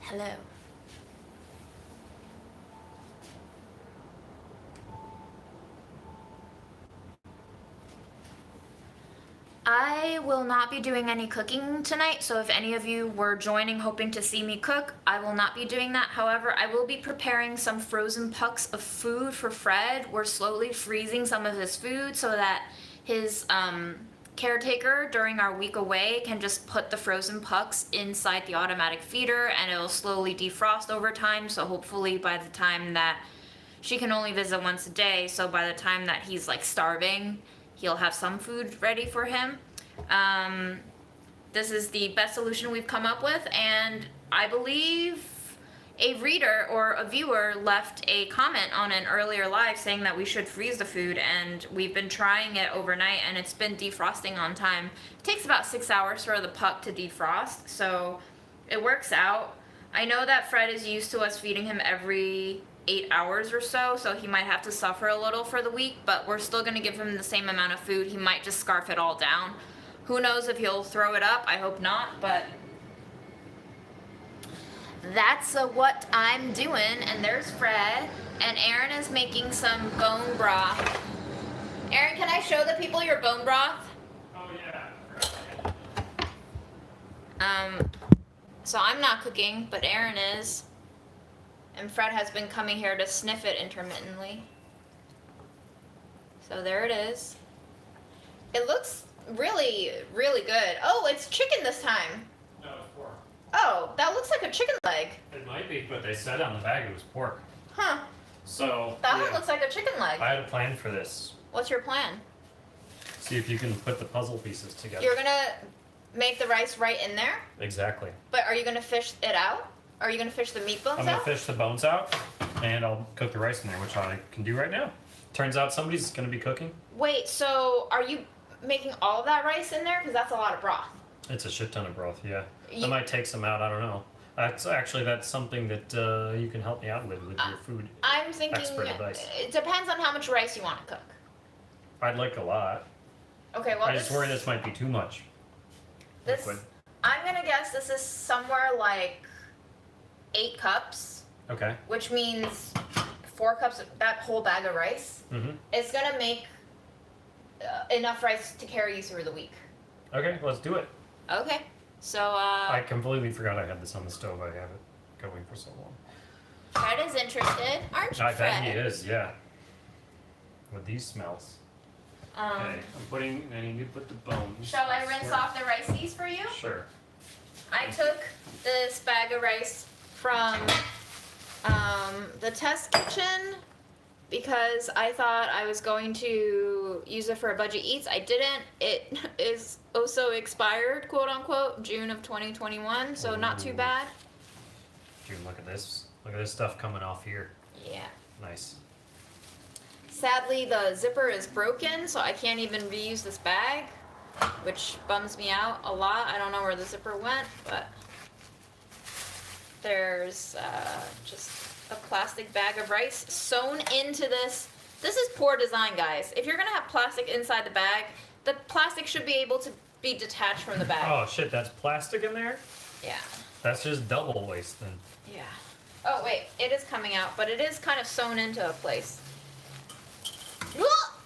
Hello. I will not be doing any cooking tonight, so if any of you were joining hoping to see me cook, I will not be doing that. However, I will be preparing some frozen pucks of food for Fred. We're slowly freezing some of his food so that his caretaker during our week away can just put the frozen pucks inside the automatic feeder and it'll slowly defrost over time. So hopefully by the time that she can only visit once a day, so by the time that he's like starving, he'll have some food ready for him. This is the best solution we've come up with, and I believe a reader or a viewer left a comment on an earlier live saying that we should freeze the food, and we've been trying it overnight and it's been defrosting on time. It takes about 6 hours for the puck to defrost, so it works out. I know that Fred is used to us feeding him every 8 hours or so, so he might have to suffer a little for the week, but we're still going to give him the same amount of food. He might just scarf it all down. Who knows if he'll throw it up? I hope not, but that's what I'm doing. And there's Fred, and Aaron is making some bone broth. Aaron, can I show the people your bone broth? Oh yeah. So I'm not cooking, but Aaron is. And Fred has been coming here to sniff it intermittently. So there it is. It looks really, really good. Oh, it's chicken this time. No, it's pork. Oh, that looks like a chicken leg. It might be, but they said on the bag it was pork. Huh. So That one looks like a chicken leg. I had a plan for this. What's your plan? See if you can put the puzzle pieces together. You're gonna make the rice right in there? Exactly. But are you gonna fish it out? Are you gonna fish the meat bones I'm gonna out? fish the bones out, and I'll cook the rice in there, which I can do right now. Turns out somebody's gonna be cooking. Wait, so are you making all of that rice in there? Because that's a lot of broth. It's a shit ton of broth. Yeah. I You- might take some out. I don't know. That's something that you can help me out with your food. I'm thinking Expert advice. it depends on how much rice you want to cook. I'd like a lot. Okay, well I just worry this might be too much. this Liquid. I'm gonna guess this is somewhere like 8 cups, Okay. which means 4 cups of that whole bag of rice. Mm-hmm. It's gonna make enough rice to carry you through the week. Okay, let's do it. Okay, so I completely forgot I had this on the stove. I have it going for so long. Fred is interested, aren't you, I Fred? bet he is, yeah. With these smells. Okay, I need to put the bones. Shall I rinse off the riceys for you? Sure. I took this bag of rice from the test kitchen because I thought I was going to use it for a budget eats. I didn't. It is also expired, quote unquote, June of 2021, so not too Ooh. bad. Dude, look at this. Look at this stuff coming off here. Yeah. Nice. Sadly, the zipper is broken, so I can't even reuse this bag, which bums me out a lot. I don't know where the zipper went, but there's just a plastic bag of rice sewn into this. This is poor design, guys. If you're gonna have plastic inside the bag, the plastic should be able to be detached from the bag. Oh shit, that's plastic in there? Yeah. That's just double waste then. Yeah. Oh wait, it is coming out, but it is kind of sewn into a place.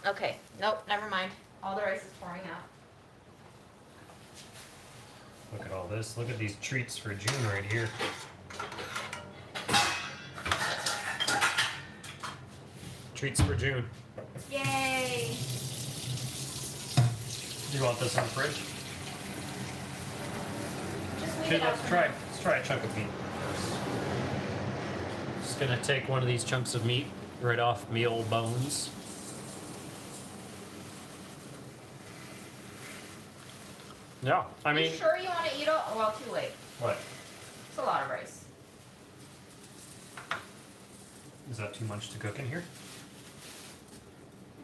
Okay, nope, never mind. All the rice is pouring out. Look at all this. Look at these treats for June right here. Treats for June. Yay! You want this in the fridge? Just leave Okay, it out let's for try. now. Let's try a chunk of meat first. Just gonna take one of these chunks of meat right off me old bones. Yeah, I mean, You sure you want to eat all? Well, too late. what? It's a lot of rice. Is that too much to cook in here?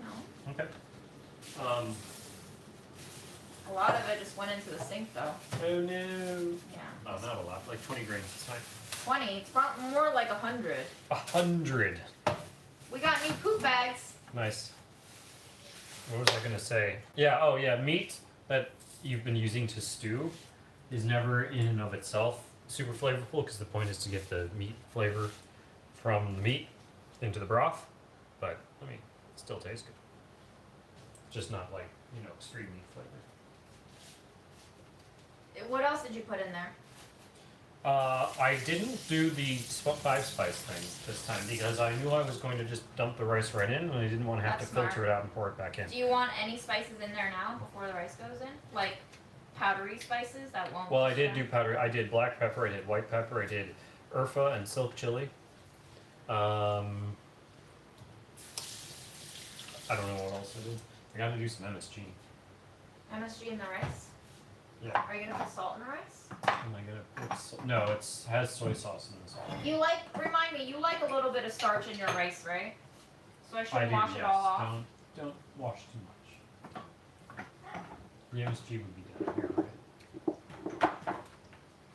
No. Okay. A lot of it just went into the sink, though. Oh no. Yeah. Oh, not a lot. Like 20 grains. It's fine. 20. It's more like 100. 100. We got new poop bags. Nice. What was I gonna say? Yeah. Oh yeah. Meat that you've been using to stew is never in and of itself super flavorful because the point is to get the meat flavor from the meat into the broth. But I mean, it still tastes good. Just not like, you know, extreme meat flavor. What else did you put in there? I didn't do the 5-spice thing this time because I knew I was going to just dump the rice right in and I didn't want to have That's to filter smart. it out and pour it back in. Do you want any spices in there now before the rice goes in? Like powdery spices that won't. Well, I did do distract? powder. I did black pepper. I did white pepper. I did Urfa and silk chili. I don't know what else I did. I got to do some MSG. MSG in the rice. Yeah. Are you gonna put salt in the rice? Am I gonna put no? It's has soy sauce in the salt. You like, remind me, you like a little bit of starch in your rice, right? So I I should do, wash yes. it all off. Don't wash too much. The MSG would be down here, right?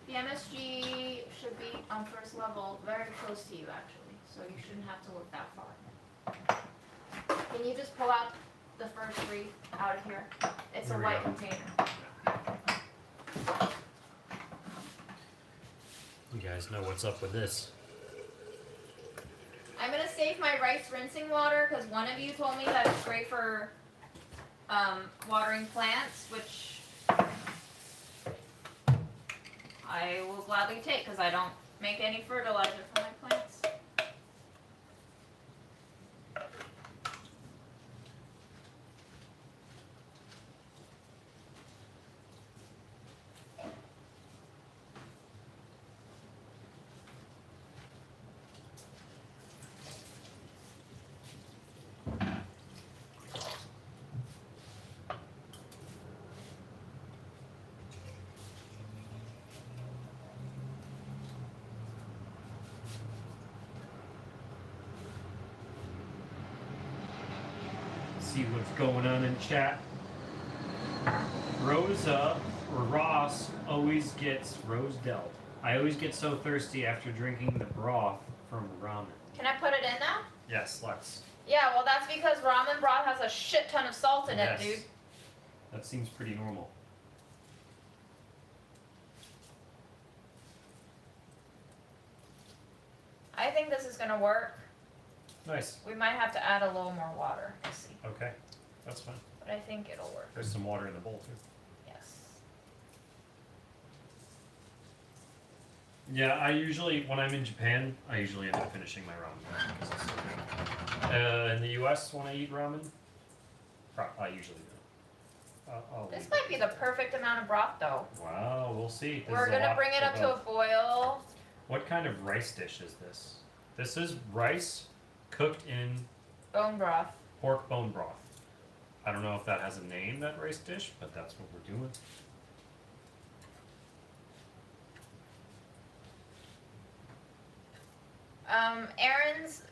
The MSG should be on first level, very close to you actually, so you shouldn't have to look that far. Can you just pull out the first 3 out of here? It's There a we white go. container. You guys know what's up with this. I'm gonna save my rice rinsing water because one of you told me that it's great for watering plants, which I will gladly take because I don't make any fertilizer for my plants. See what's going on in chat. Rosa or Ross always gets Rosdell. I always get so thirsty after drinking the broth from ramen. Can I put it in now? Yes, let's. Yeah, well that's because ramen broth has a shit ton of salt in Yes. it, dude. That seems pretty normal. I think this is gonna work. Nice. We might have to add a little more water. We'll see. Okay, that's fine. But I think it'll work. There's some water in the bowl too. Yes. Yeah, I usually, when I'm in Japan, I usually end up finishing my ramen because it's so good. In the US, when I eat ramen, I usually do. I'll This leave might it. be the perfect amount of broth though. Wow, we'll see. This We're is a gonna lot bring it for up to a both. boil. What kind of rice dish is this? This is rice cooked in Bone broth. pork bone broth. I don't know if that has a name, that rice dish, but that's what we're doing. Aaron's,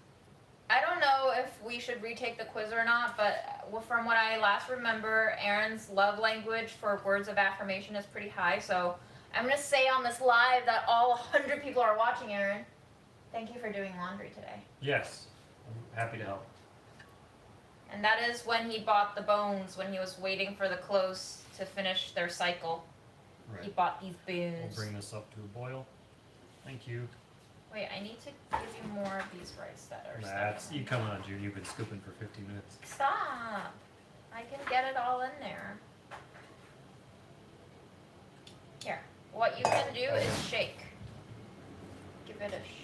I don't know if we should retake the quiz or not, but from what I last remember, Aaron's love language for words of affirmation is pretty high, so I'm gonna say on this live that all 100 people are watching, Aaron. Thank you for doing laundry today. Yes, I'm happy to help. And that is when he bought the bones, when he was waiting for the clothes to finish their cycle. He Right. bought these We'll bones. bring this up to a boil. Thank you. Wait, I need to give you more of these rice that are That's stuck in you. them. Come on, Jude. You've been scooping for 50 minutes. Stop! I can get it all in there. Here, what you can do is shake. Give it a shake.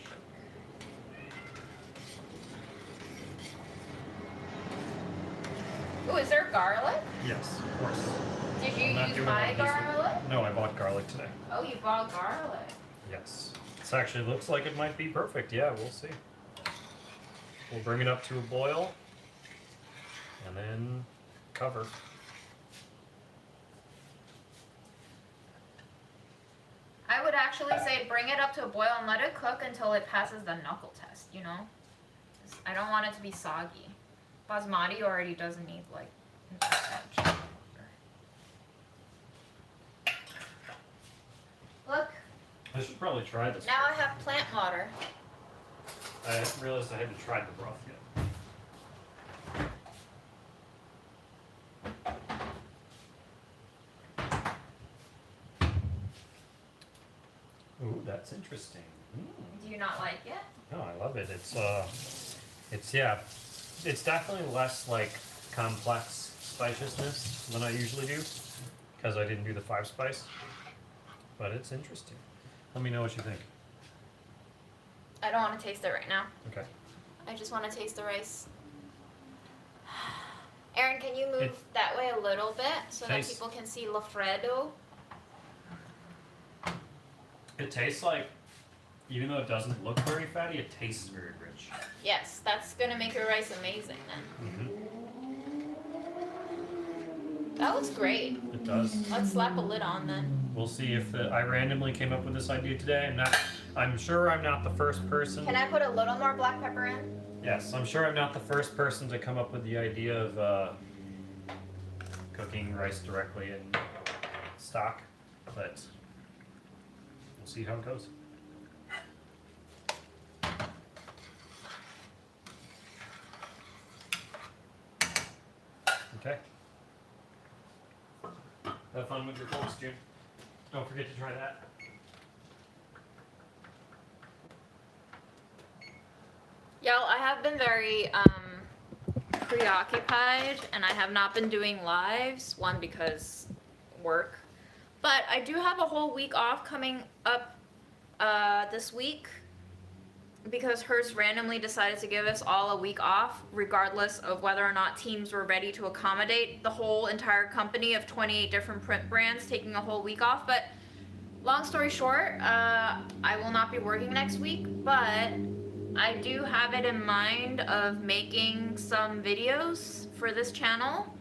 Ooh, is there garlic? Yes, of course. Did you I'm not use doing my all these ones. garlic? No, I bought garlic today. Oh, you bought garlic. Yes. This actually looks like it might be perfect. Yeah, we'll see. We'll bring it up to a boil and then cover. I would actually say bring it up to a boil and let it cook until it passes the knuckle test, you know? 'Cause I don't want it to be soggy. Basmati already doesn't need like that much water. Look, I should probably try this. now I have plant water. I hadn't realized I hadn't tried the broth yet. Ooh, that's interesting. Do you not like it? No, I love it. It's yeah, it's definitely less like complex spiciousness than I usually do, because I didn't do the 5-spice. But it's interesting. Let me know what you think. I don't want to taste it right now. Okay. I just want to taste the rice. Aaron, can you move It- that way a little bit so that Taste- people can see Lafredo? It tastes like, even though it doesn't look very fatty, it tastes very rich. Yes, that's gonna make your rice amazing then. That looks great. It does. Let's slap a lid on then. We'll see if I randomly came up with this idea today. I'm sure I'm not the first person. Can I put a little more black pepper in? Yes, I'm sure I'm not the first person to come up with the idea of cooking rice directly in stock, but we'll see how it goes. Okay. Have fun with your folks, June. Don't forget to try that. Y'all, I have been very preoccupied and I have not been doing lives. One, because work. But I do have a whole week off coming up this week because Hearst randomly decided to give us all a week off, regardless of whether or not teams were ready to accommodate the whole entire company of 28 different print brands taking a whole week off. But long story short, I will not be working next week, but I do have it in mind of making some videos for this channel.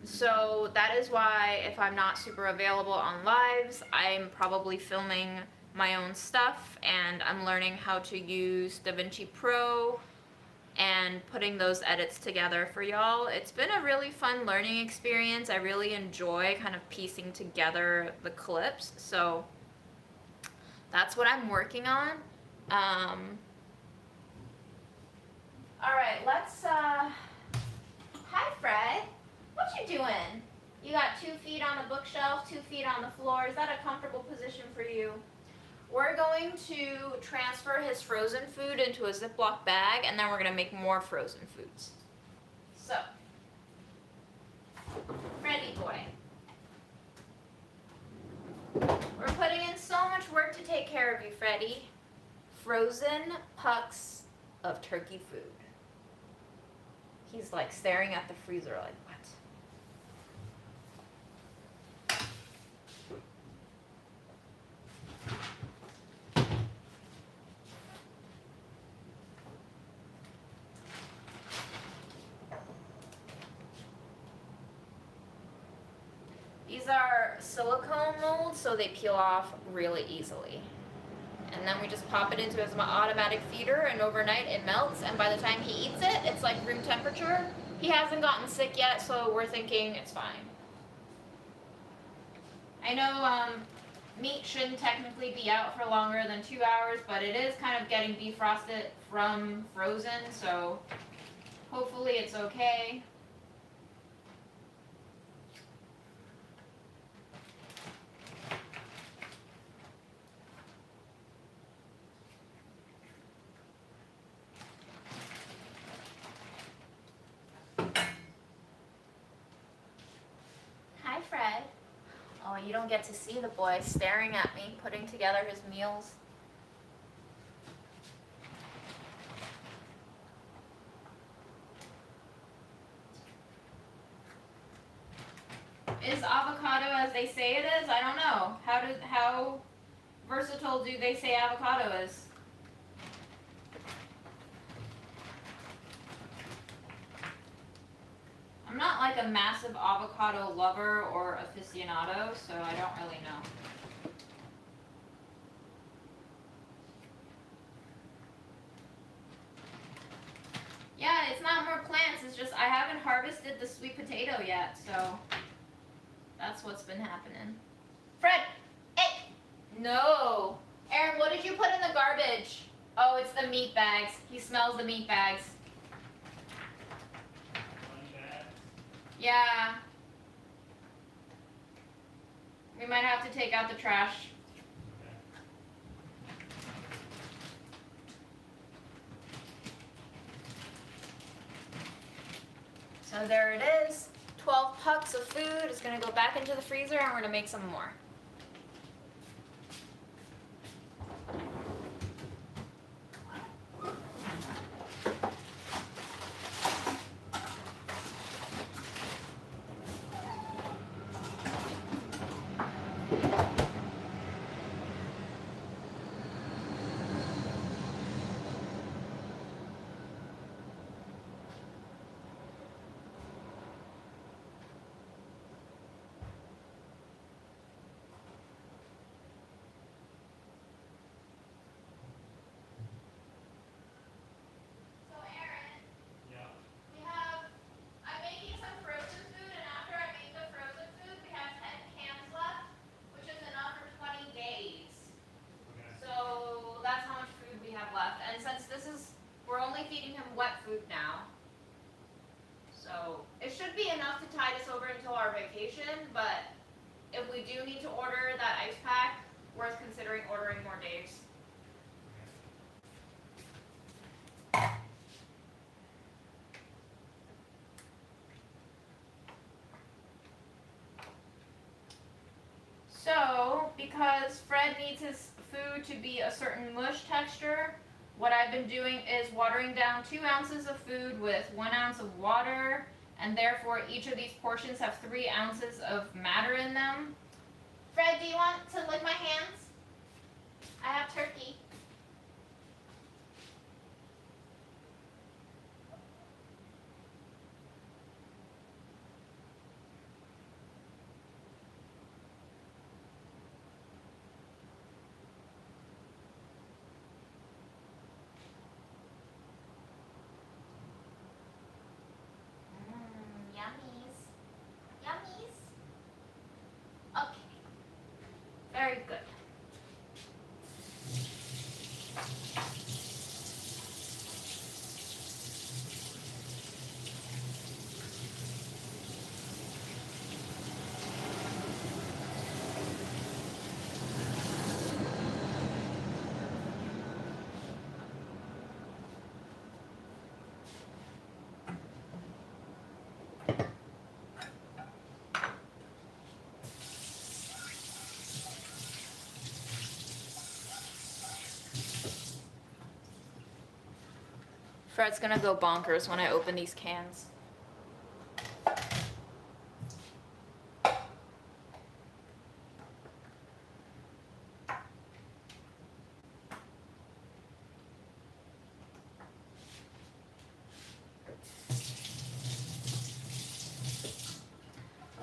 So that is why if I'm not super available on lives, I'm probably filming my own stuff and I'm learning how to use DaVinci Pro and putting those edits together for y'all. It's been a really fun learning experience. I really enjoy kind of piecing together the clips. So that's what I'm working on. All right, let's, hi Fred, what you doing? You got 2 feet on the bookshelf, 2 feet on the floor. Is that a comfortable position for you? We're going to transfer his frozen food into a Ziploc bag and then we're gonna make more frozen foods. So, Freddy boy. We're putting in so much work to take care of you, Freddy. Frozen pucks of turkey food. He's like staring at the freezer like, what? These are silicone molds, so they peel off really easily. And then we just pop it into his automatic feeder, and overnight it melts, and by the time he eats it, it's like room temperature. He hasn't gotten sick yet, so we're thinking it's fine. I know meat shouldn't technically be out for longer than 2 hours, but it is kind of getting defrosted from frozen, so hopefully it's okay. Hi, Fred. Oh, you don't get to see the boy staring at me, putting together his meals. Is avocado as they say it is? I don't know. How versatile do they say avocado is? I'm not like a massive avocado lover or aficionado, so I don't really know. Yeah, it's not more plants, it's just I haven't harvested the sweet potato yet, so that's what's been happening. Fred! Hey! No! Aaron, what did you put in the garbage? Oh, it's the meat bags. He smells the meat bags. Yeah. We might have to take out the trash. So there it is. 12 pucks of food is gonna go back into the freezer and we're gonna make some more. So Aaron, Yeah. I'm making some frozen food, and after I make the frozen food, we have 10 cans left, which is enough for 20 days. Okay. So that's how much food we have left. And since we're only feeding him wet food now. So it should be enough to tide us over until our vacation, but if we do need to order that ice pack, worth considering ordering more days. So, because Fred needs his food to be a certain mush texture, what I've been doing is watering down 2 ounces of food with 1 ounce of water, and therefore each of these portions have 3 ounces of matter in them. Fred, do you want to lick my hands? I have turkey. Yummies. Yummies. Okay. Very good. Fred's gonna go bonkers when I open these cans.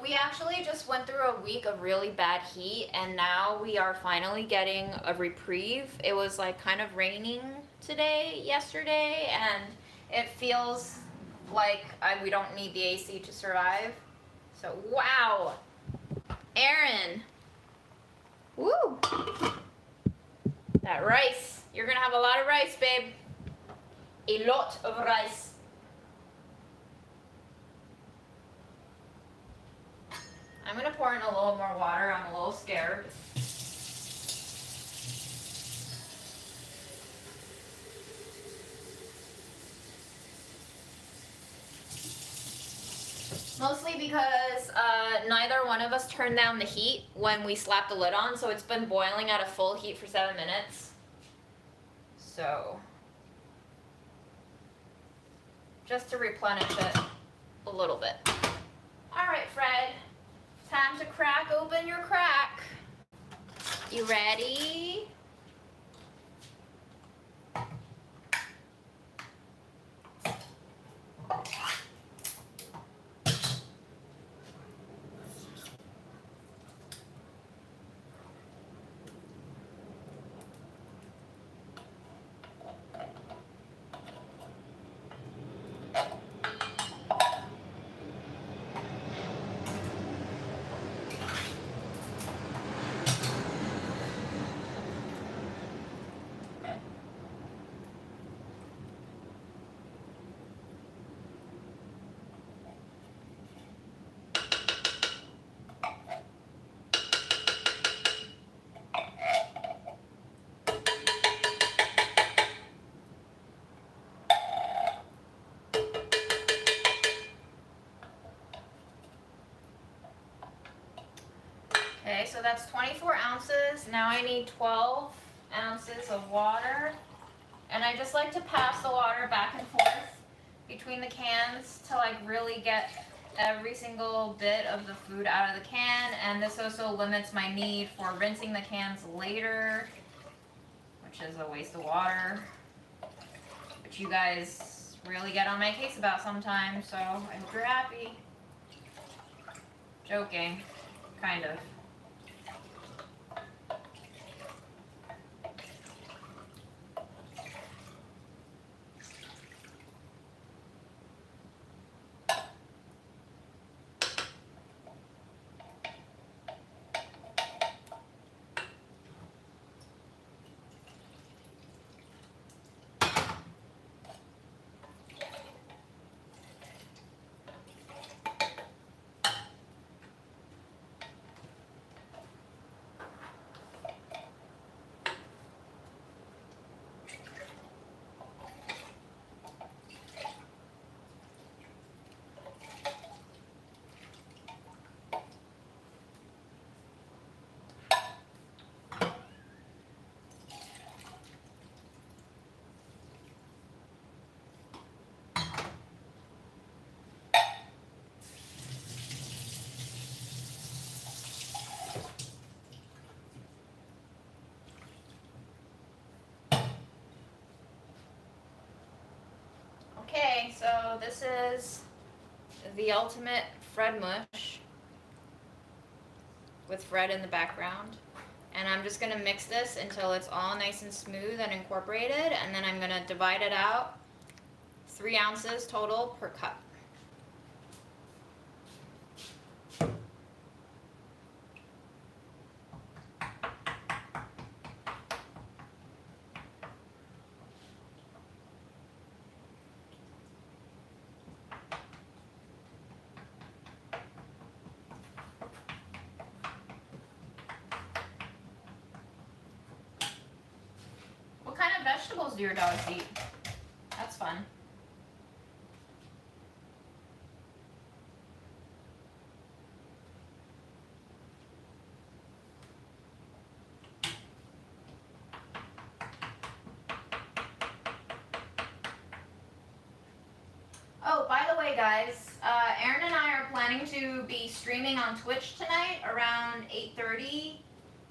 We actually just went through a week of really bad heat, and now we are finally getting a reprieve. It was like kind of raining yesterday, and it feels like we don't need the AC to survive. So, wow. Aaron. Woo. That rice. You're gonna have a lot of rice, babe. A lot of rice. I'm gonna pour in a little more water. I'm a little scared. Mostly because neither one of us turned down the heat when we slapped the lid on, so it's been boiling at a full heat for 7 minutes. So, just to replenish it a little bit. All right, Fred. Time to crack open your crack. You ready? Okay, so that's 24 ounces. Now I need 12 ounces of water. And I just like to pass the water back and forth between the cans to like really get every single bit of the food out of the can. And this also limits my need for rinsing the cans later, which is a waste of water, which you guys really get on my case about sometimes, so I hope you're happy. Joking, kind of. Okay, so this is the ultimate Fred mush with Fred in the background. And I'm just gonna mix this until it's all nice and smooth and incorporated, and then I'm gonna divide it out, 3 ounces total per cup. What kind of vegetables do your dogs eat? That's fun. Oh, by the way, guys, Aaron and I are planning to be streaming on Twitch tonight around 8:30.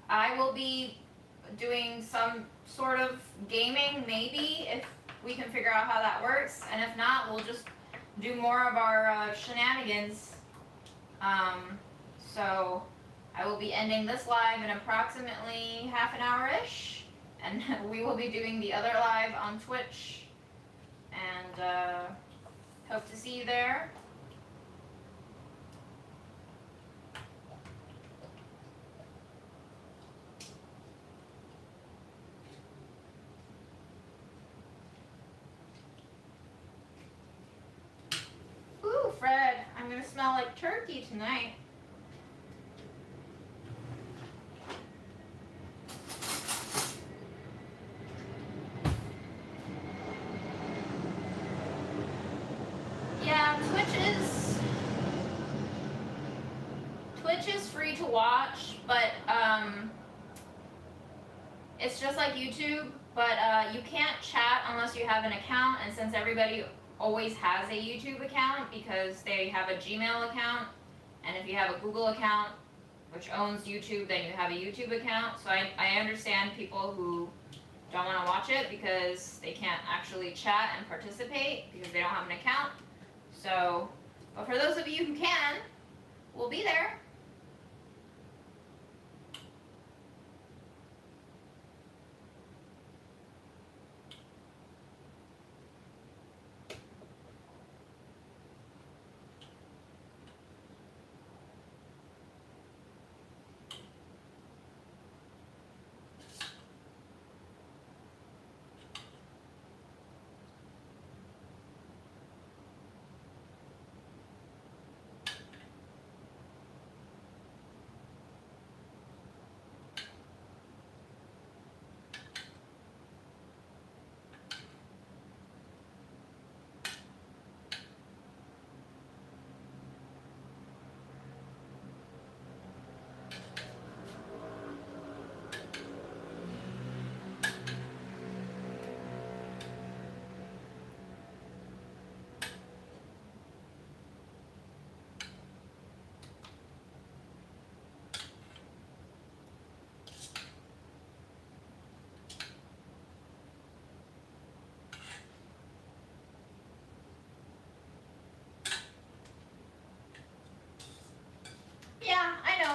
I will be doing some sort of gaming, maybe, if we can figure out how that works. And if not, we'll just do more of our shenanigans. So I will be ending this live in approximately half an hour-ish. And we will be doing the other live on Twitch. And hope to see you there. Ooh, Fred, I'm gonna smell like turkey tonight. Yeah, Twitch is free to watch, but it's just like YouTube, but you can't chat unless you have an account, and since everybody always has a YouTube account because they have a Gmail account, and if you have a Google account, which owns YouTube, then you have a YouTube account. So I understand people who don't want to watch it because they can't actually chat and participate because they don't have an account. So, but for those of you who can, we'll be there.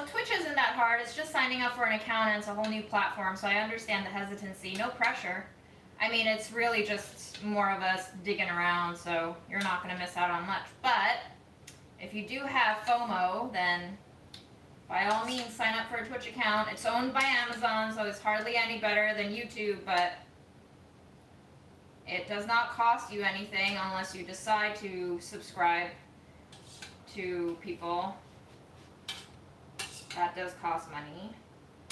Twitch isn't that hard. It's just signing up for an account and it's a whole new platform, so I understand the hesitancy. No pressure. I mean, it's really just more of us digging around, so you're not going to miss out on much. But if you do have FOMO, then by all means sign up for a Twitch account. It's owned by Amazon, so it's hardly any better than YouTube, but it does not cost you anything unless you decide to subscribe to people. That does cost money.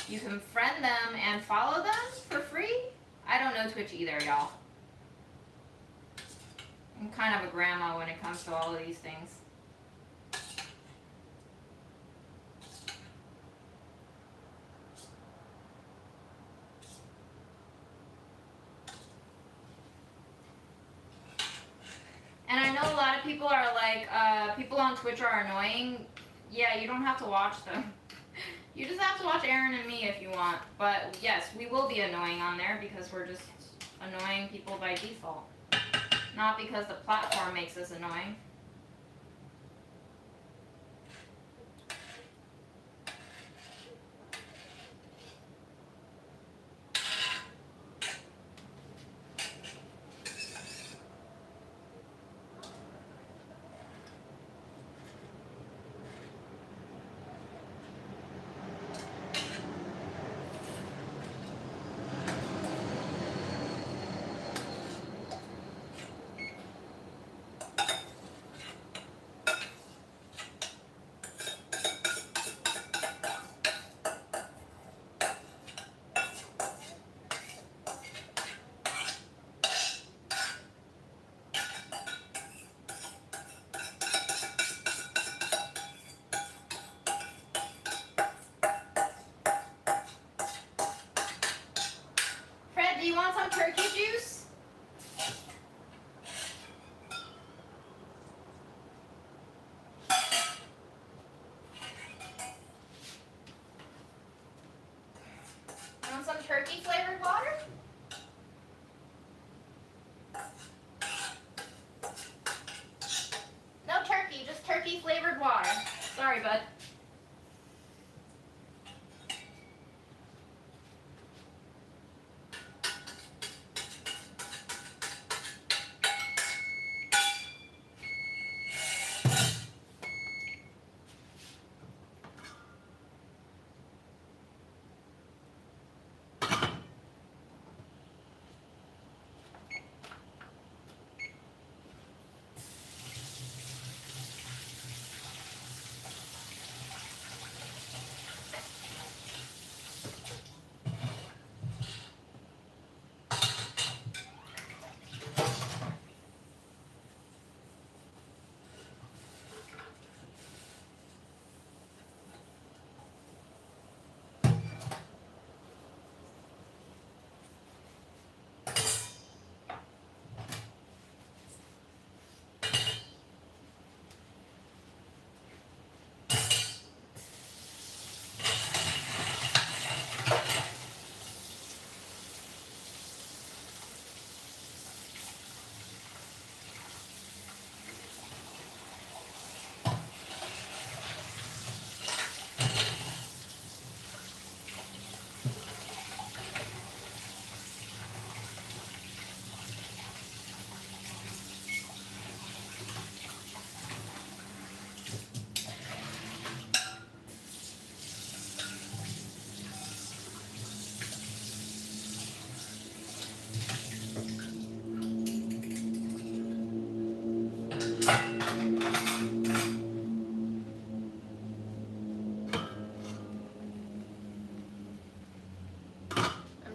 You can friend them and follow them for free. I don't know Twitch either, y'all. I'm kind of a grandma when it comes to all of these things. And I know a lot of people are like, people on Twitch are annoying. Yeah, you don't have to watch them. You just have to watch Aaron and me if you want. But yes, we will be annoying on there because we're just annoying people by default. Not because the platform makes us annoying. Fred, do you want some turkey juice? You want some turkey flavored water? No turkey, just turkey flavored water. Sorry, bud.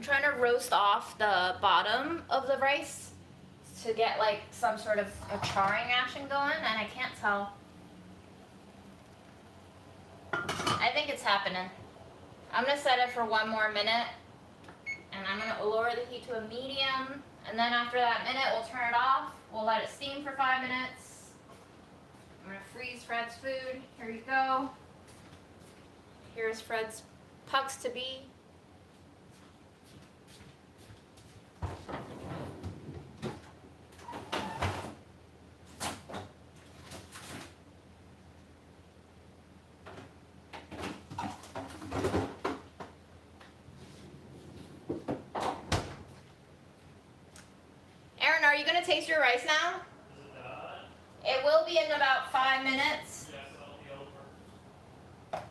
Trying to roast off the bottom of the rice to get like some sort of a charring action going, and I can't tell. I think it's happening. I'm gonna set it for 1 more minute, and I'm gonna lower the heat to a medium, and then after that minute we'll turn it off. We'll let it steam for 5 minutes. I'm gonna freeze Fred's food. Here you go. Here's Fred's pucks to be. you gonna taste your rice now? It will be in about 5 minutes. Yes, I'll be over.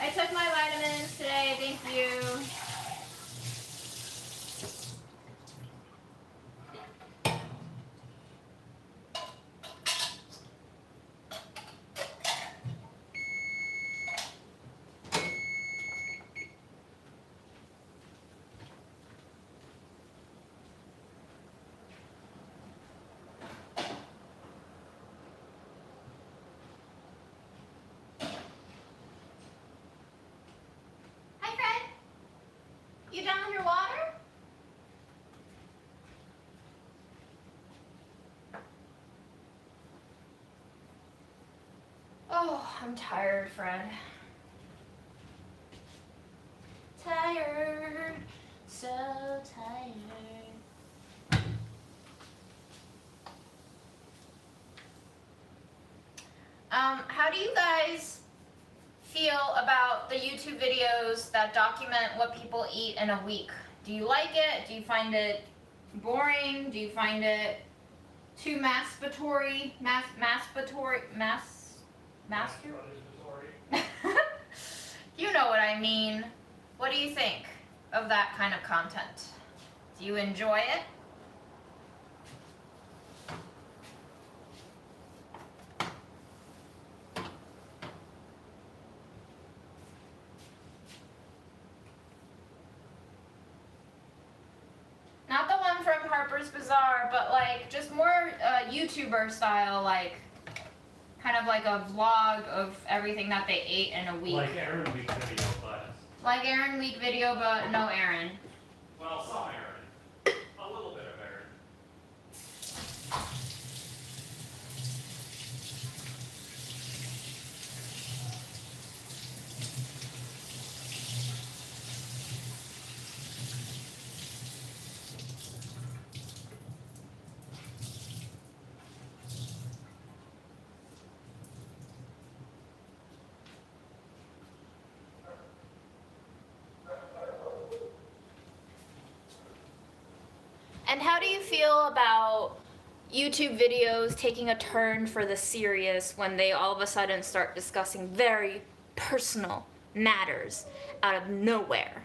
I took my vitamins today, thank you. Hi, Fred. You done with your water? Oh, I'm tired, Fred. Tired. So tired. How do you guys feel about the YouTube videos that document what people eat in a week? Do you like it? Do you find it boring? Do you find it too masturbatory? You know what I mean. What do you think of that kind of content? Do you enjoy it? Not the one from Harper's Bazaar, but like just more YouTuber style, like kind of like a vlog of everything that they ate in a week. Like Aaron Week video, but Like Aaron Week video, but no Aaron. well, some Aaron, a little bit of Aaron. And how do you feel about YouTube videos taking a turn for the serious when they all of a sudden start discussing very personal matters out of nowhere?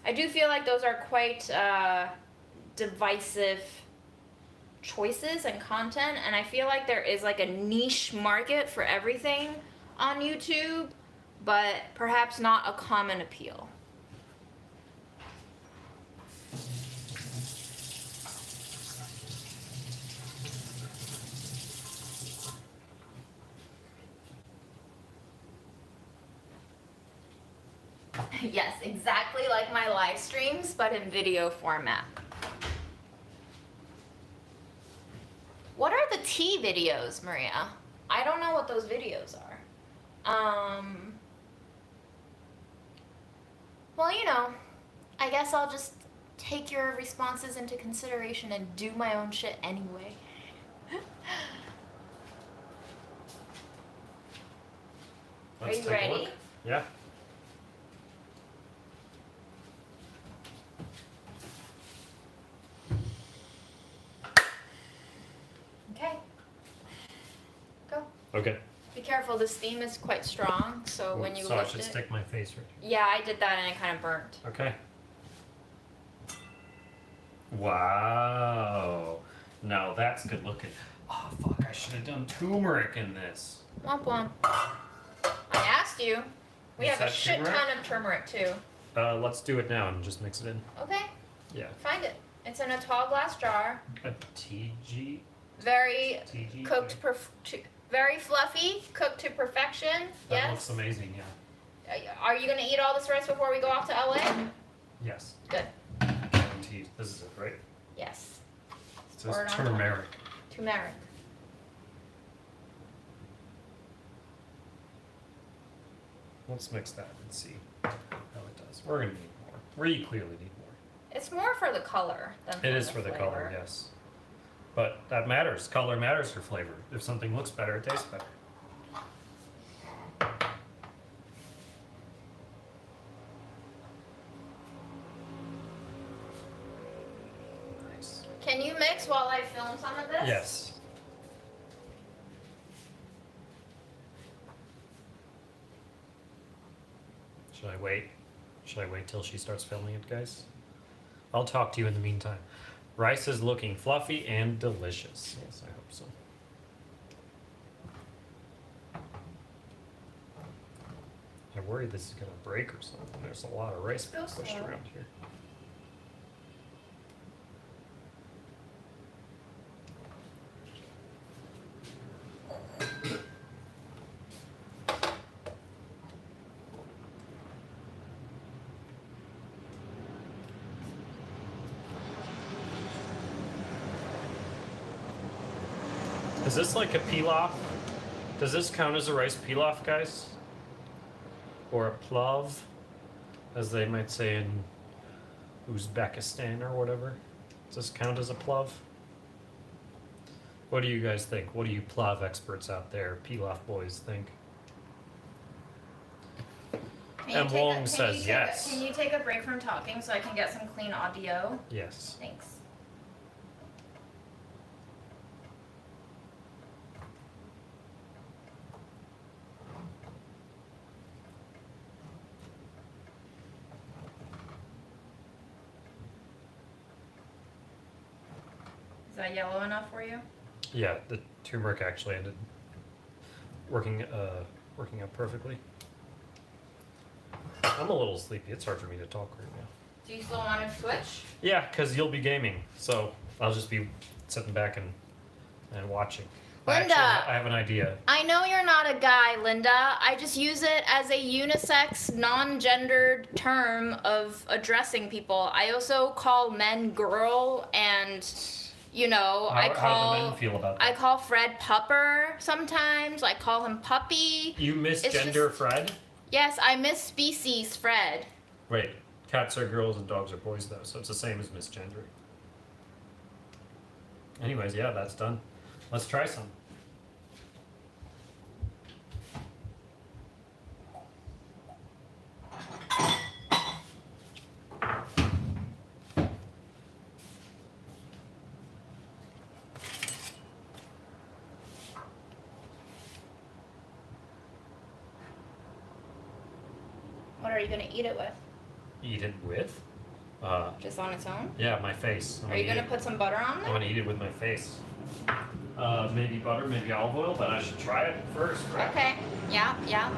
I do feel like those are quite divisive choices and content, and I feel like there is like a niche market for everything on YouTube, but perhaps not a common appeal. Yes, exactly like my live streams, but in video format. What are the tea videos, Maria? I don't know what those videos are. Well, you know, I guess I'll just take your responses into consideration and do my own shit anyway. Let's you take a ready? look. Yeah. Okay. Go. Okay. Be careful, this steam is quite strong, so when you so I lift should it... stick my face right Yeah, I did that and it kind of burnt. here. Okay. Wow. Now that's good looking. Oh fuck! I should have done turmeric in this. Womp womp. I asked you. We You have a said shit turmeric? ton of turmeric too. Let's do it now and just mix it in. Okay, Yeah. find it. It's in a tall glass jar. A TG. Very TG. cooked, very fluffy, cooked to perfection. That Yes. looks amazing. Yeah. Are you gonna eat all this rice before we go off to LA? Yes. Good. Guaranteed. This is it, right? Yes. It says Pour it on top. turmeric. Turmeric. Let's mix that and see how it does. We're gonna need more. We clearly need more. It's more for the color than for It is the for the flavor. color, yes. But that matters. Color matters for flavor. If something looks better, it tastes better. while I film some of this? Yes. Should I wait? Should I wait till she starts filming it, guys? I'll talk to you in the meantime. Rice is looking fluffy and delicious. Yes, I hope so. I worry this is gonna break or something. There's a lot of rice Go pushed slow. around here. Is this like a pilaf? Does this count as a rice pilaf, guys? Or a plav, as they might say in Uzbekistan or whatever? Does this count as a plav? What do you guys think? What do you plav experts out there, pilaf boys, think? And Wong says yes. Can you take a break from talking so I can get some clean audio? Yes. Thanks. Is that yellow enough for you? Yeah, the turmeric actually ended working out perfectly. I'm a little sleepy. It's hard for me to talk right now. Do you still want to switch? Yeah, because you'll be gaming, so I'll just be sitting back and watching. Linda! I have an idea. I know you're not a guy, Linda. I just use it as a unisex, non-gendered term of addressing people. I also call men girl, and you know, How do the men feel about that? I call Fred pupper sometimes. I call him puppy. You misgender just- Fred? Yes, I miss species Fred. Wait, cats are girls and dogs are boys though, so it's the same as misgender. Anyways, yeah, that's done. Let's try some. What are you gonna eat it with? Eat it with? Just on its own? Yeah, my face. Are you gonna put some butter on I'm there? gonna eat it with my face. Maybe butter, maybe olive oil, but I should try it first, right? Okay. Yeah, yeah.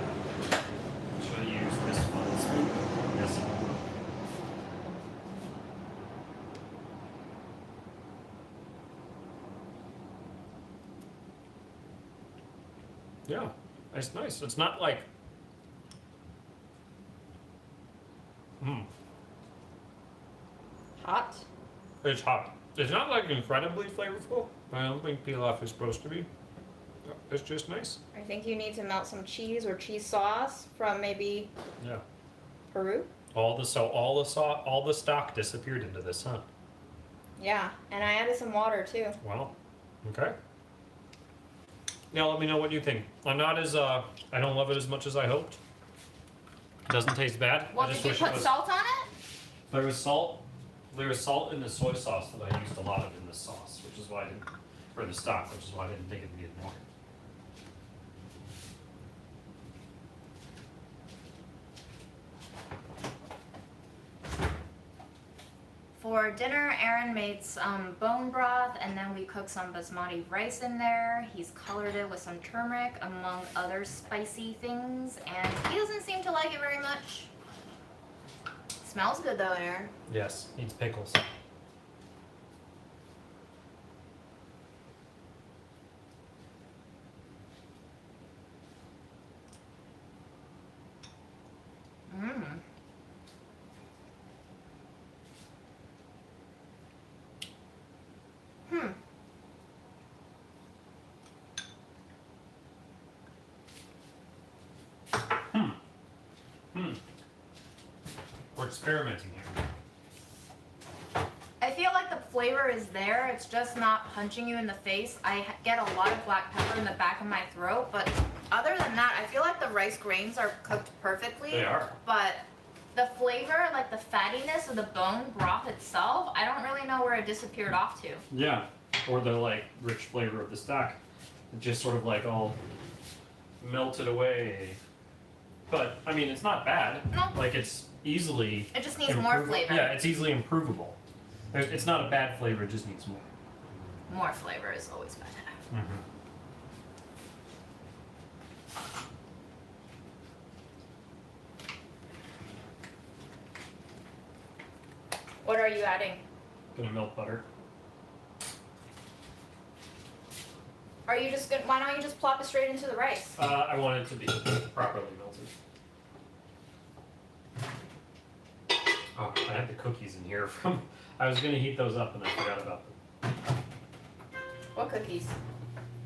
Should I use this one spoon? Yes. Yeah, it's nice. It's not like. Hot. It's hot. It's not like incredibly flavorful. I don't think pilaf is supposed to be. It's just nice. I think you need to melt some cheese or cheese sauce from maybe Yeah. Peru. All the stock disappeared into this, huh? Yeah, and I added some water too. Well, okay. Now let me know what you think. I'm not as I don't love it as much as I hoped. It doesn't taste bad. Well, I just did you wish put it was. salt on it? There was salt. There was salt in the soy sauce that I used a lot of in the sauce, which is why I didn't, or the stock, which is why I didn't think it needed more. For dinner, Aaron made some bone broth, and then we cooked some basmati rice in there. He's colored it with some turmeric, among other spicy things, and he doesn't seem to like it very much. Smells good though, Aaron. Yes, needs pickles. Mmm. We're experimenting here. I feel like the flavor is there, it's just not punching you in the face. I get a lot of black pepper in the back of my throat, but other than that, I feel like the rice grains are cooked perfectly. They are. But the flavor, like the fattiness of the bone broth itself, I don't really know where it disappeared off to. Yeah. or the like rich flavor of the stock. It just sort of like all melted away. But I mean, it's not bad. No. Like it's easily. It just needs more flavor. Yeah, it's easily improvable. It's not a bad flavor. It just needs more. More flavor is always better. Mm-hmm. What are you adding? Gonna melt butter. Are you just gonna? Why don't you just plop it straight into the rice? I want it to be properly melted. Oh, I had the cookies in here from. I was gonna heat those up and I forgot about them. What cookies?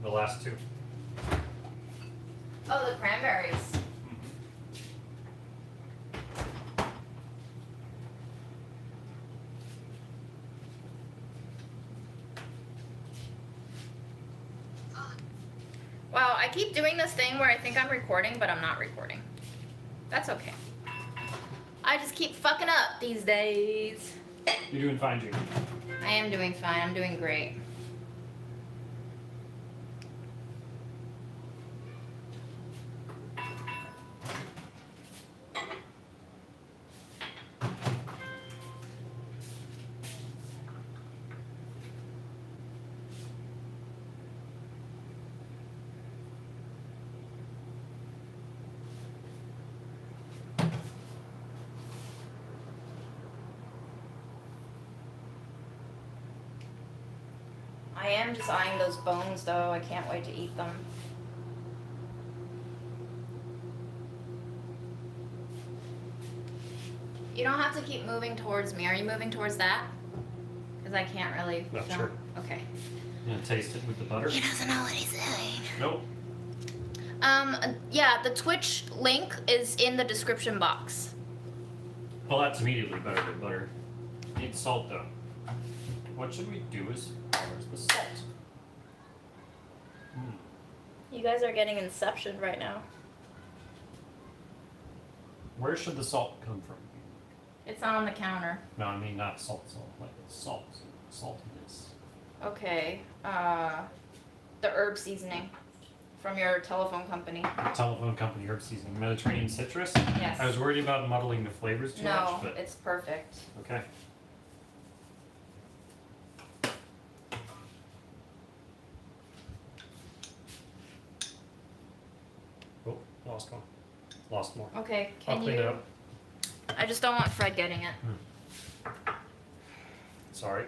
The last two. Oh, the cranberries. Wow, I keep doing this thing where I think I'm recording, but I'm not recording. That's okay. I just keep fucking up these days. You're doing fine, Jake. I am doing fine. I'm doing great. I am just eyeing those bones though. I can't wait to eat them. You don't have to keep moving towards me. Are you moving towards that? Because I can't really. Not film. sure. Okay. I'm gonna taste it with the butter. He doesn't know what he's saying. Nope. Yeah, the Twitch link is in the description box. Well, that's immediately better than butter. Need salt though. What should we do is where's the salt? You guys are getting Inception right now. Where should the salt come from? It's not on the counter. No, I mean not salt, like salt, saltiness. Okay. The herb seasoning from your telephone company. Telephone company herb seasoning, Mediterranean citrus. Yes. I was worried about muddling the flavors too No, much, but it's perfect. okay. Oh, lost one. Lost more. Okay, I'll can clean you? it up. I just don't want Fred getting it. Sorry.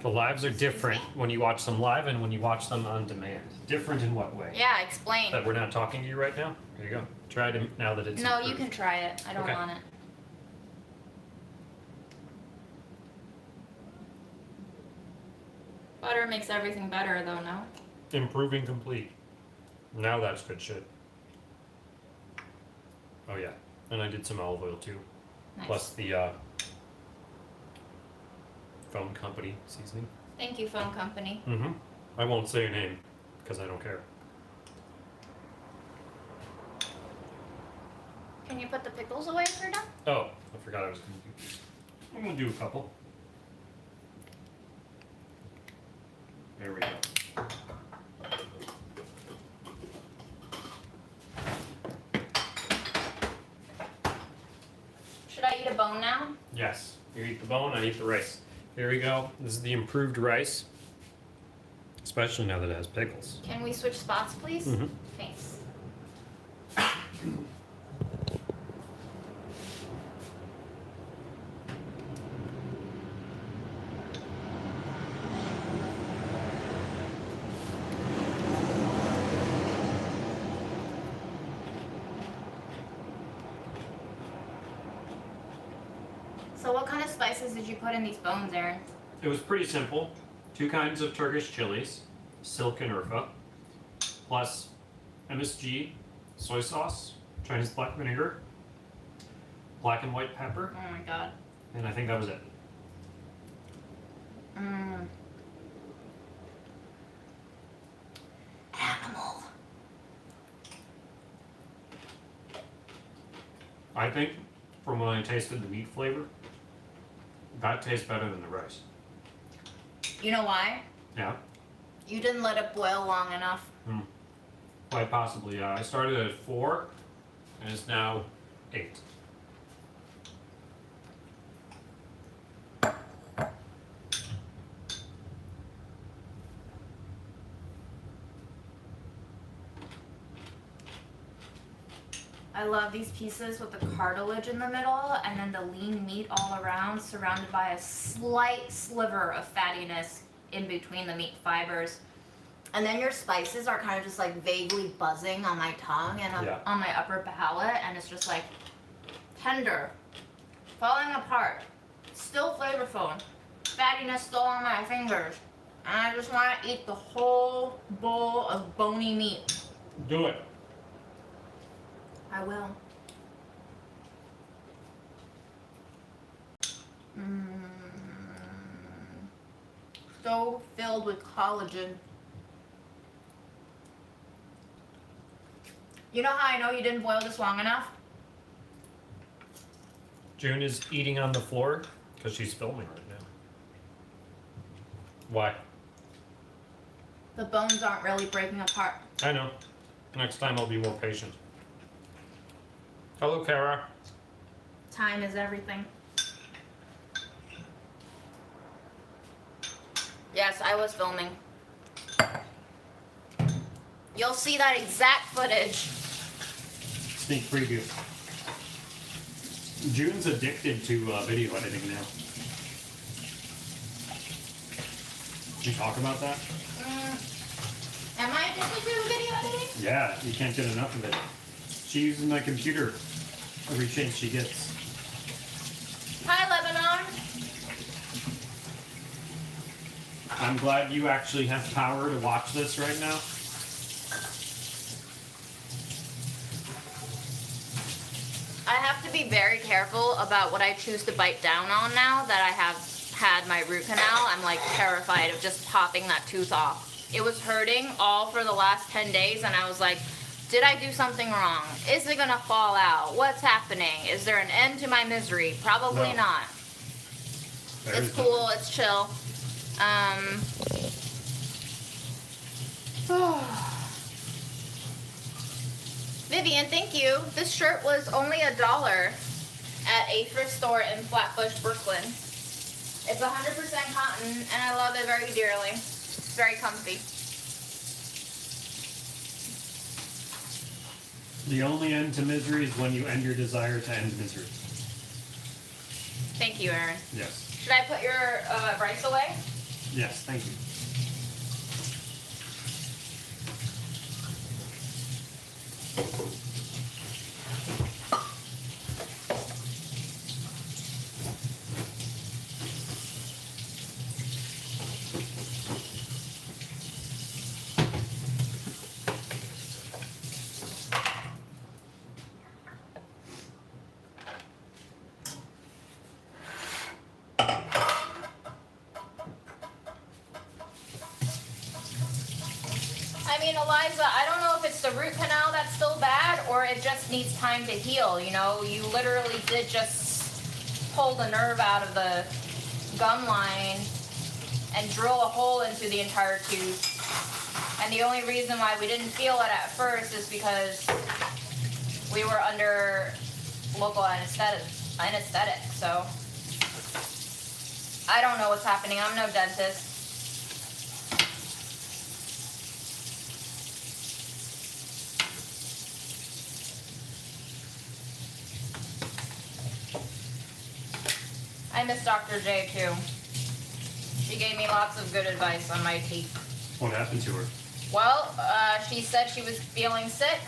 The lives are different when you watch them live and when you watch them on demand. Different in what way? Yeah, explain. That we're not talking to you right now? There you go. Try it now that it's No, you improved. can try it. I don't Okay. want it. Butter makes everything better, though, no? Improving complete. Now that's good shit. Oh yeah. And I did some olive oil too. Nice. Plus the phone company seasoning. Thank you, phone company. Mm-hmm. I won't say your name because I don't care. Can you put the pickles away if you're done? Oh, I forgot I was gonna do these. I'm gonna do a couple. There we go. Should I eat a bone now? Yes. You eat the bone, I eat the rice. Here we go. This is the improved rice. Especially now that it has pickles. Can we switch spots, please? Mm-hmm. Thanks. So what kind of spices did you put in these bones, Aaron? It was pretty simple. 2 kinds of Turkish chilies, Silk and Urfa, plus MSG, soy sauce, Chinese black vinegar, black and white pepper, Oh my god. and I think that was it. Mmm. Animal. I think from when I tasted the meat flavor, that tastes better than the rice. You know why? Yeah? You didn't let it boil long enough. Quite possibly, yeah. I started at 4, and it's now 8. I love these pieces with the cartilage in the middle and then the lean meat all around, surrounded by a slight sliver of fattiness in between the meat fibers. And then your spices are kind of just like vaguely buzzing on my tongue and Yeah. on my upper palate, and it's just like tender, falling apart, still flavorful, fattiness still on my fingers. And I just want to eat the whole bowl of bony meat. Do it. I will. So filled with collagen. You know how I know you didn't boil this long enough? June is eating on the floor because she's filming right now. Why? The bones aren't really breaking apart. I know. Next time I'll be more patient. Hello, Kara. Time is everything. Yes, I was filming. You'll see that exact footage. Sneak preview. June's addicted to video editing now. Did you talk about that? Am I addicted to video editing? Yeah, you can't get enough of it. She uses my computer every chance she gets. Hi, Lebanon. I'm glad you actually have power to watch this right now. I have to be very careful about what I choose to bite down on now that I have had my root canal. I'm like terrified of just popping that tooth off. It was hurting all for the last 10 days and I was like, did I do something wrong? Is it gonna fall out? What's happening? Is there an end to my misery? Probably No. not. There's It's cool, it's chill. Vivian, thank you. This shirt was only $1 at a thrift store in Flatbush, Brooklyn. It's 100% cotton, and I love it very dearly. It's very comfy. The only end to misery is when you end your desire to end misery. Thank you, Aaron. Yes. Should I put your rice away? Yes, thank you. I mean, Eliza, I don't know if it's the root canal that's still bad or it just needs time to heal. You know, you literally did just pull the nerve out of the gum line and drill a hole into the entire tooth. And the only reason why we didn't feel it at first is because we were under local anesthetic. So I don't know what's happening. I'm no dentist. I miss Dr. J too. She gave me lots of good advice on my teeth. What happened to her? Well, she said she was feeling sick.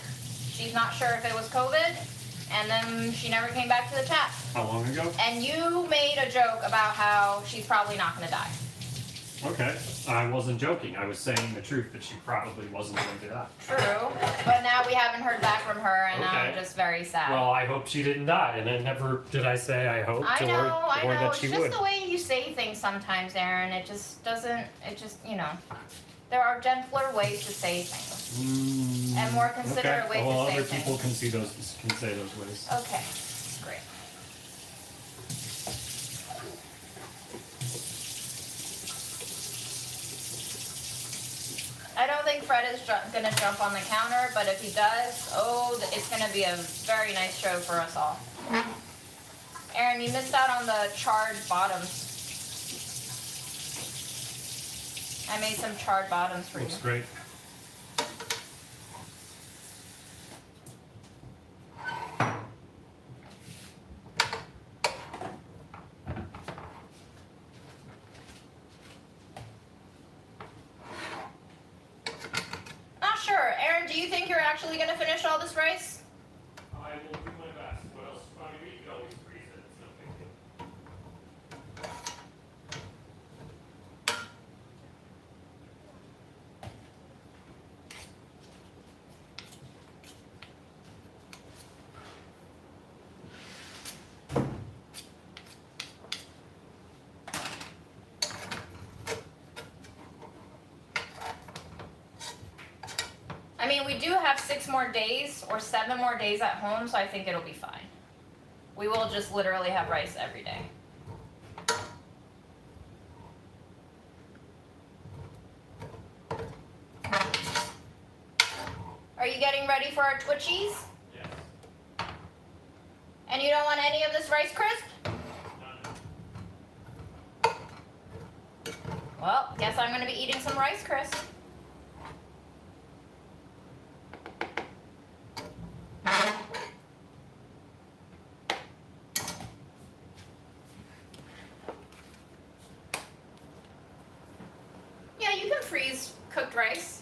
She's not sure if it was COVID. And then she never came back to the chat. How long ago? And you made a joke about how she's probably not going to die. Okay. I wasn't joking. I was saying the truth that she probably wasn't going to die. True. But now we haven't heard back from her, and now I'm Okay. just very sad. Well, I hope she didn't die, and I never did I say I hoped I know, or that It's she just would. the way you say things sometimes, Aaron. It just doesn't, there are gentler ways to say things. And more considerate ways well, to say other things. people can say those ways. Okay, great. I don't think Fred is gonna jump on the counter, but if he does, it's gonna be a very nice show for us all. Aaron, you missed out on the charred bottoms. I made some charred bottoms for Looks you. great. Not sure. Aaron, do you think you're actually gonna finish all this rice? I will do my best. What else? I mean, we can always freeze it. It's no big deal. I mean, we do have 6 more days or 7 more days at home, so I think it'll be fine. We will just literally have rice every day. Are you getting ready for our Twitchies? Yes. And you don't want any of this Rice Crisp? Well, guess I'm gonna be eating some Rice Crisp. Yeah, you can freeze cooked rice.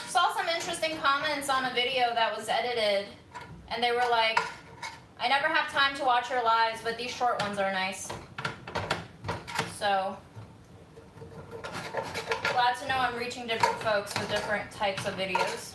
Saw some interesting comments on a video that was edited, and they were like, I never have time to watch your lives, but these short ones are nice. So, glad to know I'm reaching different folks with different types of videos.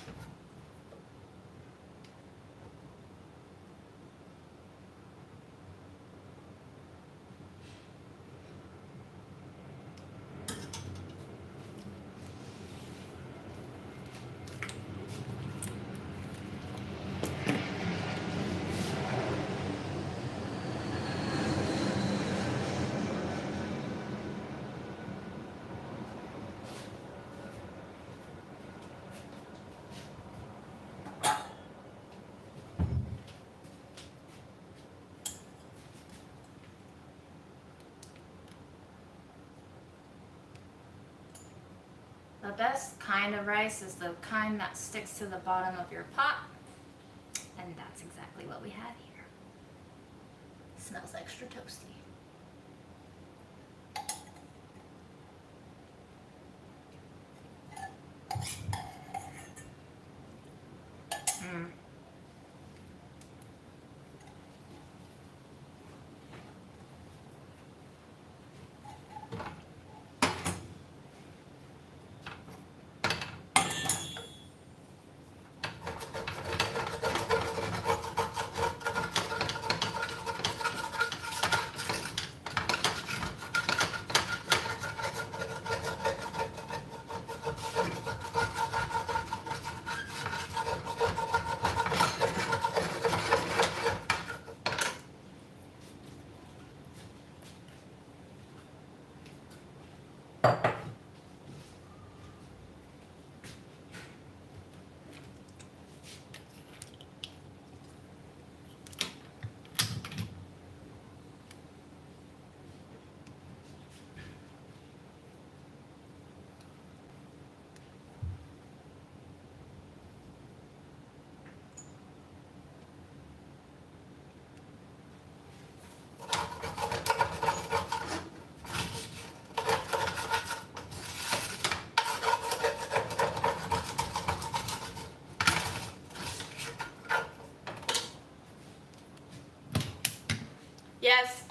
The best kind of rice is the kind that sticks to the bottom of your pot. And that's exactly what we have here. Smells extra toasty. Mm.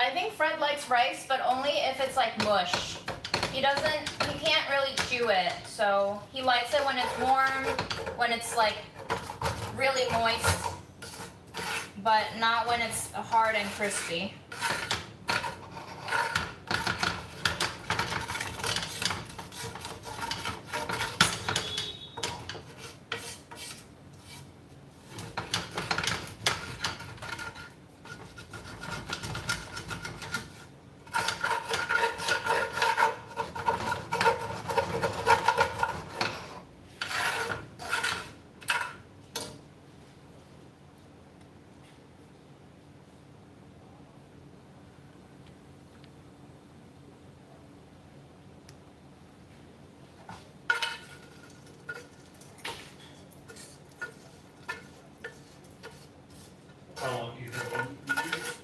I think Fred likes rice, but only if it's like mush. He can't really chew it, so he likes it when it's warm, when it's like really moist, but not when it's hard and crispy. How long do you think you use?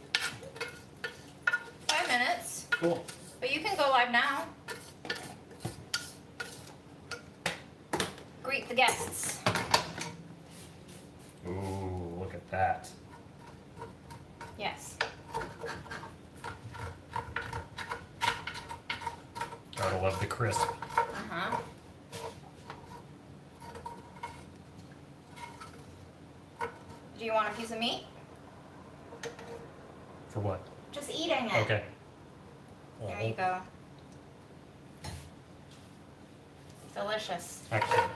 5 minutes, Cool. but you can go live now. Greet the guests. Ooh, look at that. Yes. Gotta love the crisp. Uh-huh. Do you want a piece of meat? For what? Just eating it. Okay. There you go. Delicious. Excellent.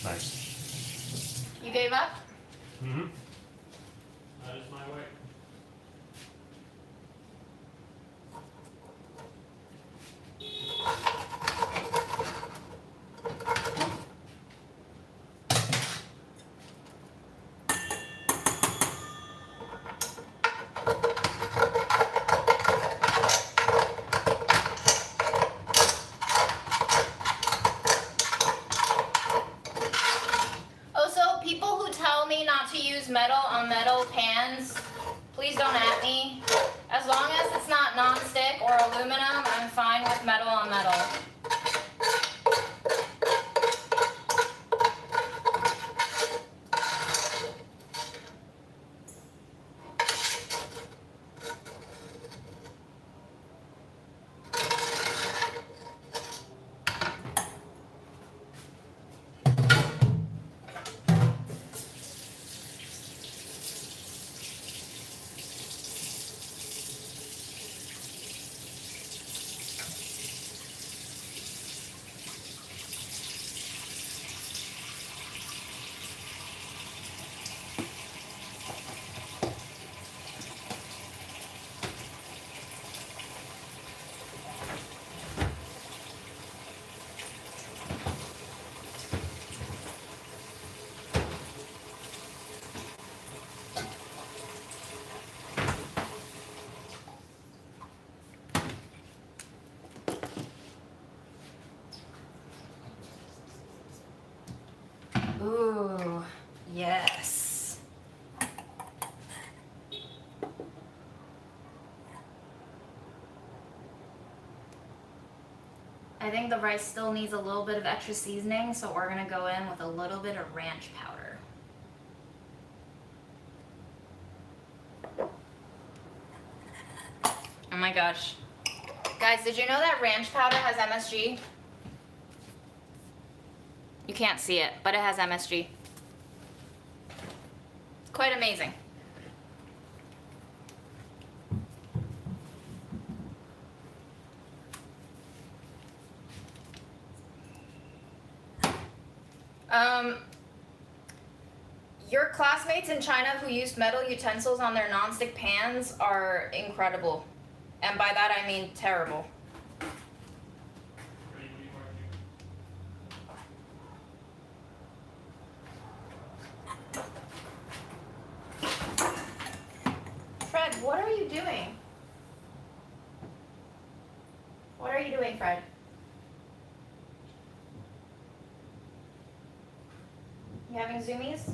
Nice. You gave up? Mm-hmm. That is my way. Also, people who tell me not to use metal on metal pans, please don't at me. As long as it's not non-stick or aluminum, I'm fine with metal on metal. Ooh, yes. I think the rice still needs a little bit of extra seasoning, so we're gonna go in with a little bit of ranch powder. Oh my gosh. Guys, did you know that ranch powder has MSG? You can't see it, but it has MSG. It's quite amazing. Your classmates in China who used metal utensils on their nonstick pans are incredible. And by that I mean terrible. Fred, what are you doing? What are you doing, Fred? You having zoomies?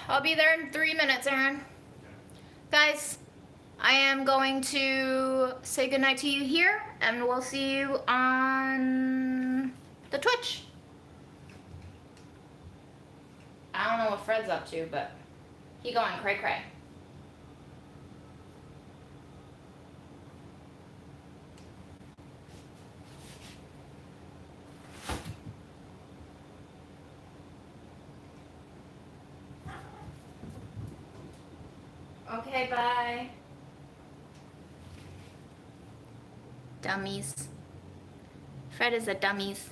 I'll be there in 3 minutes, Aaron. Guys, I am going to say goodnight to you here, and we'll see you on the Twitch. I don't know what Fred's up to, but he going cray cray. Okay, bye. Dummies. Fred is a dummies.